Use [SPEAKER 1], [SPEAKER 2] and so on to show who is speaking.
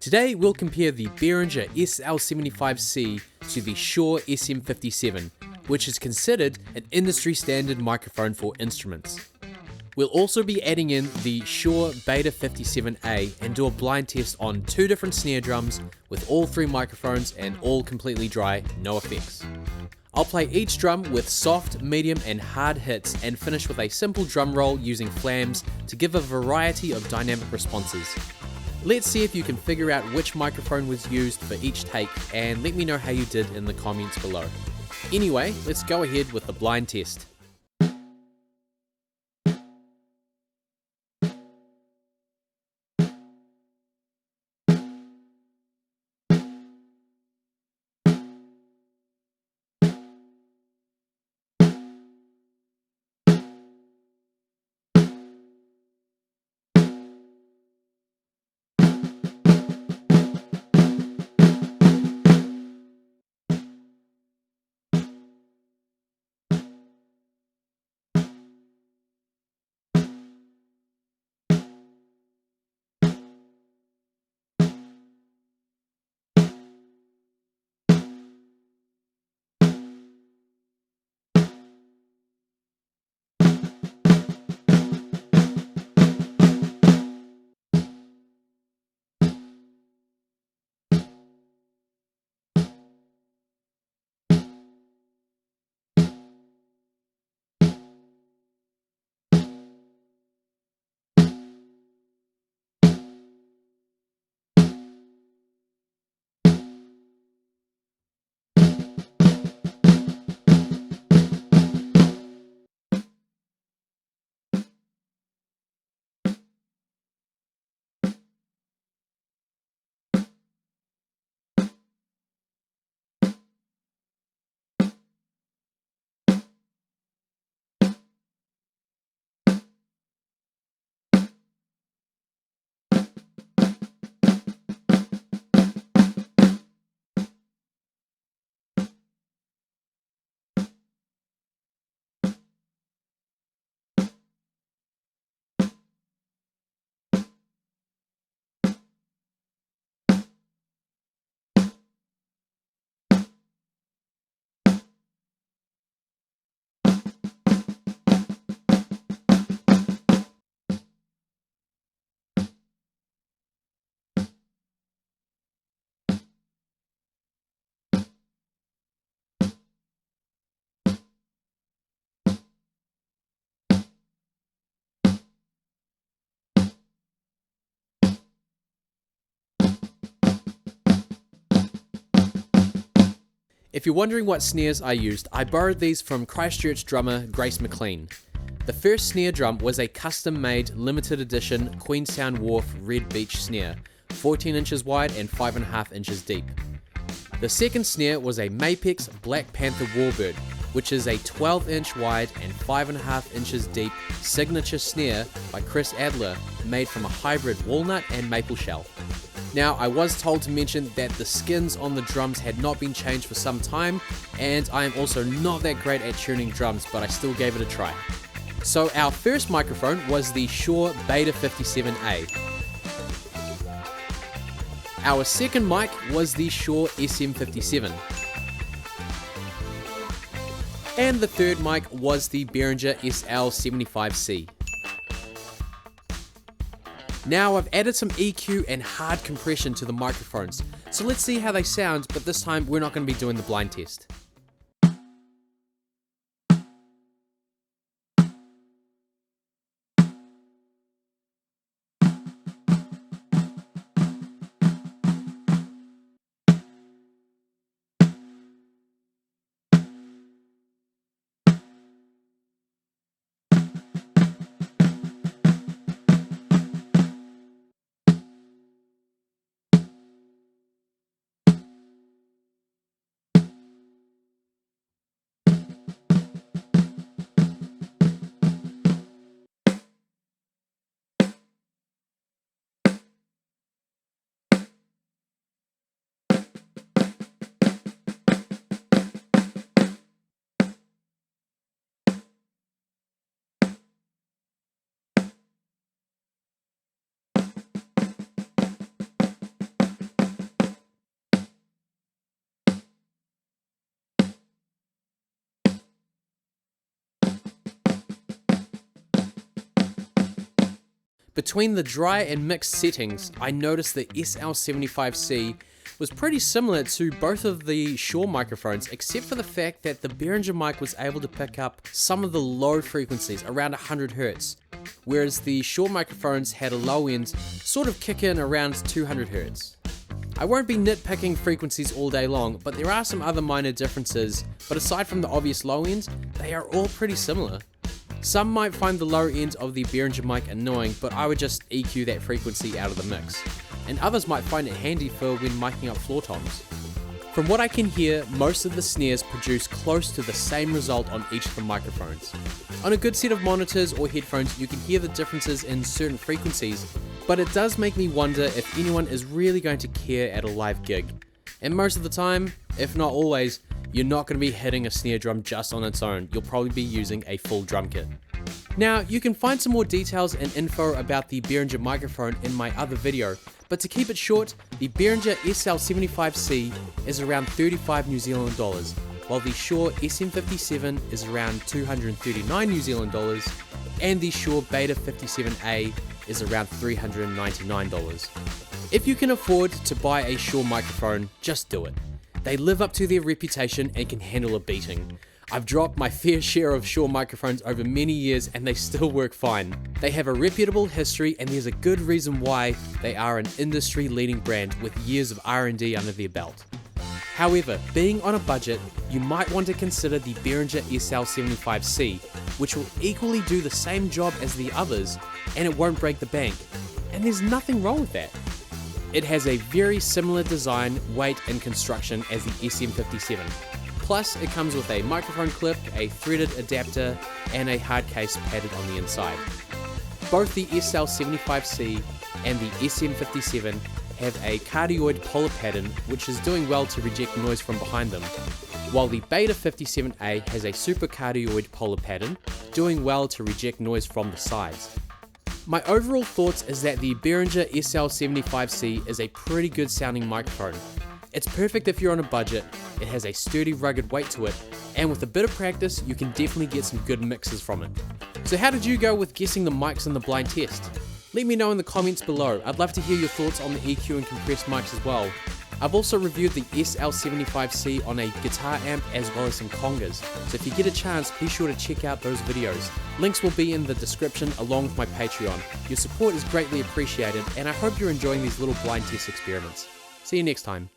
[SPEAKER 1] Today we'll compare the Behringer SL75C to the Shure SM57, which is considered an industry standard microphone for instruments. We'll also be adding in the Shure Beta 57A and do a blind test on 2 different snare drums with all 3 microphones and all completely dry, no effects. I'll play each drum with soft, medium and hard hits and finish with a simple drum roll using flams to give a variety of dynamic responses. Let's see if you can figure out which microphone was used for each take, and let me know how you did in the comments below. Anyway, let's go ahead with the blind test. If you're wondering what snares I used, I borrowed these from Christchurch drummer Grace McLean. The first snare drum was a custom-made limited edition Queenstown Wharf Red Beach snare, 14 inches wide and 5.5 inches deep. The second snare was a Mapex Black Panther Warbird, which is a 12-inch wide and 5.5 inches deep signature snare by Chris Adler, made from a hybrid walnut and maple shell. Now, I was told to mention that the skins on the drums had not been changed for some time, and I am also not that great at tuning drums, but I still gave it a try. So our first microphone was the Shure Beta 57A. Our second mic was the Shure SM57. And the third mic was the Behringer SL75C. Now I've added some EQ and hard compression to the microphones, so let's see how they sound, but this time we're not going to be doing the blind test. Between the dry and mixed settings, I noticed the SL75C was pretty similar to both of the Shure microphones, except for the fact that the Behringer mic was able to pick up some of the low frequencies, around 100 Hz, whereas the Shure microphones had a low end sort of kick in around 200 Hz. I won't be nitpicking frequencies all day long, but there are some other minor differences, but aside from the obvious low end, they are all pretty similar. Some might find the low end of the Behringer mic annoying, but I would just EQ that frequency out of the mix. And others might find it handy for when miking up floor toms. From what I can hear, most of the snares produce close to the same result on each of the microphones. On a good set of monitors or headphones, you can hear the differences in certain frequencies, but it does make me wonder if anyone is really going to care at a live gig. And most of the time, if not always, you're not going to be hitting a snare drum just on its own. You'll probably be using a full drum kit. Now, you can find some more details and info about the Behringer microphone in my other video, but to keep it short, the Behringer SL75C is around 35 New Zealand dollars, while the Shure SM57 is around 239 New Zealand dollars, and the Shure Beta 57A is around $399. If you can afford to buy a Shure microphone, just do it. They live up to their reputation and can handle a beating. I've dropped my fair share of Shure microphones over many years and they still work fine. They have a reputable history and there's a good reason why they are an industry leading brand with years of R&D under their belt. However, being on a budget, you might want to consider the Behringer SL75C, which will equally do the same job as the others and it won't break the bank. And there's nothing wrong with that. It has a very similar design, weight and construction as the SM57. Plus, it comes with a microphone clip, a threaded adapter, and a hard case padded on the inside. Both the SL75C and the SM57 have a cardioid polar pattern, which is doing well to reject noise from behind them, while the Beta 57A has a supercardioid polar pattern, doing well to reject noise from the sides. My overall thoughts is that the Behringer SL75C is a pretty good sounding microphone. It's perfect if you're on a budget, it has a sturdy rugged weight to it, and with a bit of practice you can definitely get some good mixes from it. So how did you go with guessing the mics in the blind test? Let me know in the comments below. I'd love to hear your thoughts on the EQ and compressed mics as well. I've also reviewed the SL75C on a guitar amp as well as some congas, so if you get a chance, be sure to check out those videos. Links will be in the description along with my Patreon. Your support is greatly appreciated, and I hope you're enjoying these little blind test experiments. See you next time.